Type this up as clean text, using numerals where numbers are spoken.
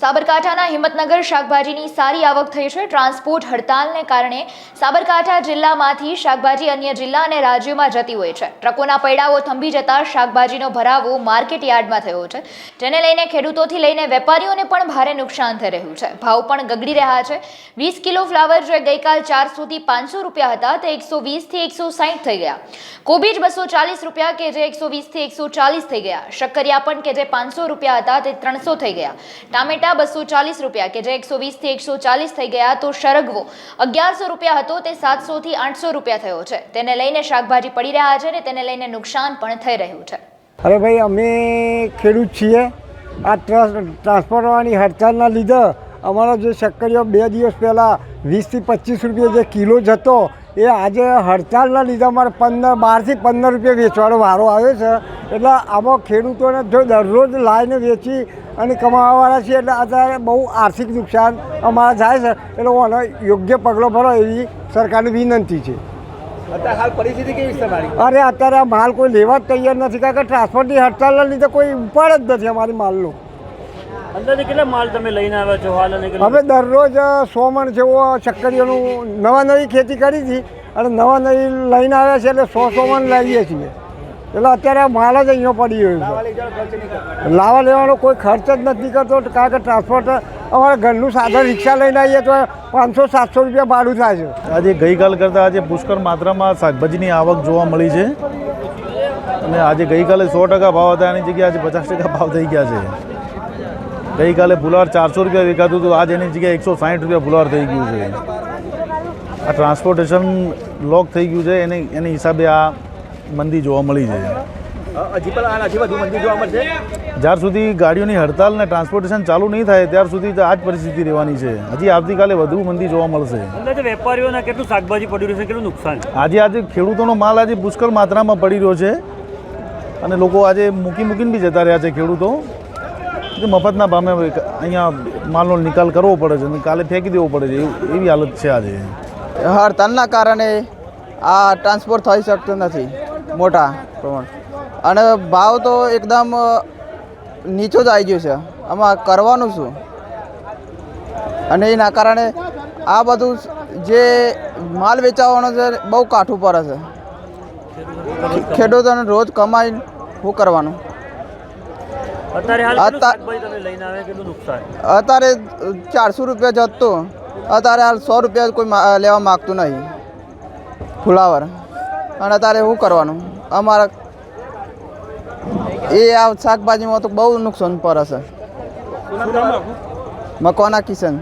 સાબરકાંઠાના હિંમતનગર શાકભાજીની સારી આવક થઈ છે। ટ્રાન્સપોર્ટ હડતાલને કારણે સાબરકાંઠા જિલ્લામાંથી શાકભાજી અન્ય જિલ્લા અને રાજ્યોમાં જતી હોય છે। ટ્રકોના પૈડાઓ થંભી જતા શાકભાજીનો ભરાવો માર્કેટ યાર્ડમાં થયો છે, જેને લઈને ખેડૂતોથી લઈને વેપારીઓને પણ ભારે નુકસાન થઈ રહ્યું છે। ભાવ પણ ગગડી રહ્યા છે। 20 કિલો ફ્લાવર જે ગઈકાલ 400 થી 500 રૂપિયા હતા તે 120 થી 160 થઈ ગયા। કોબીજ 240 રૂપિયા કે જે 120 થી 140 થઈ ગયા। શક્કરિયા પણ કે જે 500 રૂપિયા હતા તે 300 થઈ ગયા। ટામેટા 240 રૂપિયા કે જે 120 થી 140 થઈ ગયા। તો શરગવો 1100 રૂપિયા હતો તે 700 થી 800 રૂપિયા થયો છે। તેને લઈને શાકભાજી પડી રહ્યા છે ને તેને લઈને નુકસાન પણ થઈ રહ્યું છે। અરે ભાઈ, અમે ખેડૂત છીએ। આ ટ્રાન્સપોર્ટવાળી હડતાલના લીધે અમારો જે શક્કરિયો 2 દિવસ પહેલાં 20 થી 25 રૂપિયા જે કિલો જતો એ આજે હડતાલના લીધે અમારે 12 થી 15 રૂપિયા વેચવાનો વારો આવ્યો છે। એટલે આમાં ખેડૂતોને જો દરરોજ લાવીને વેચી અને કમાવાવાળા છીએ એટલે અત્યારે બહુ આર્થિક નુકસાન અમારા જાય છે। એટલે આનો યોગ્ય પગલો ભરો એવી સરકારની વિનંતી છે। અત્યારે હાલ પરિસ્થિતિ કેવી છે તમારી? અરે અત્યારે આ માલ કોઈ લેવા જ તૈયાર નથી, કારણ કે ટ્રાન્સપોર્ટની હડતાલના લીધે કોઈ ઉપાડ જ નથી અમારી માલનો। અંદાજે કેટલા માલ તમે લઈને આવ્યા છો હાલ? અને હવે દરરોજ 100 મણ જેવો શક્કરિયાનું નવી ખેતી કરી હતી અને નવી લઈને આવ્યા છે એટલે 100 મણ લાવીએ છીએ। એટલે અત્યારે માલ જ અહીંયા પડી ગયો છે। લાવવા લેવાનો કોઈ ખર્ચ જ નથી કરતો, કારણ કે ટ્રાન્સપોર્ટ અમારા ઘરનું સાધન રિક્ષા લઈને આવીએ તો 500-700 રૂપિયા ભાડું થાય છે। આજે ગઈકાલ કરતાં આજે પુષ્કળ માત્રામાં શાકભાજીની આવક જોવા મળી છે અને આજે ગઈકાલે 100% ભાવ હતા એની જગ્યાએ આજે 50% ભાવ થઈ ગયા છે। ગઈકાલે ફુલાર 400 રૂપિયા વેચાતું હતું, આજે એની જગ્યાએ 160 રૂપિયા ફુલાર થઈ ગયું છે। આ ટ્રાન્સપોર્ટેશન લોક થઈ ગયું છે એની હિસાબે આ મંદી જોવા મળી છે। હજી પણ હજી વધુ મંદી જોવા મળશે? જ્યાર સુધી ગાડીઓની હડતાલ ને ટ્રાન્સપોર્ટેશન ચાલુ નહીં થાય ત્યાર સુધી તો આ જ પરિસ્થિતિ રહેવાની છે। હજી આવતીકાલે વધુ મંદી જોવા મળશે। અંદાજે વેપારીઓને કેટલું શાકભાજી પડી રહ્યું છે, કેટલું નુકસાન? આજે ખેડૂતોનો માલ આજે પુષ્કળ માત્રામાં પડી રહ્યો છે અને લોકો આજે મૂકીને બી જતા રહ્યા છે। ખેડૂતો મફતના ભાવે અહીંયા માલનો નિકાલ કરવો પડે છે અને કાલે ફેંકી દેવો પડે છે, એવી હાલત છે આજે। હડતાલના કારણે આ ટ્રાન્સપોર્ટ થઈ શકતું નથી મોટા પ્રમાણ, અને ભાવ તો એકદમ નીચો જ આવી ગયો છે। આમાં કરવાનું શું? અને એના કારણે આ બધું જે માલ વેચાવાનો છે બહુ કાઠું પડે છે। ખેડૂતોને રોજ કમાઈને શું કરવાનું? અત્યારે તમે લઈને આવ્યા, કેટલું નુકસાન? અત્યારે 400 રૂપિયા જતો, અત્યારે હાલ 100 રૂપિયા કોઈ લેવા માગતું નહીં ફુલાવર। અને અત્યારે શું કરવાનું? અમારા આ શાકભાજીમાં તો બહુ નુકસાન પડે છે। મકવાના કિશન।